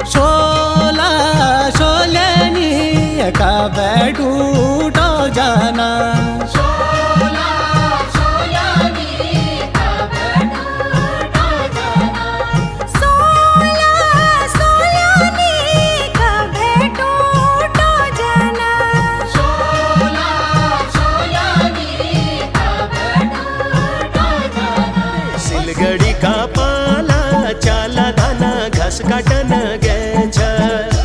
शोला शोल्यानी एका बेटूटो जाना सिलगड़ी का पाला चाला धाना घास काटन गे छ।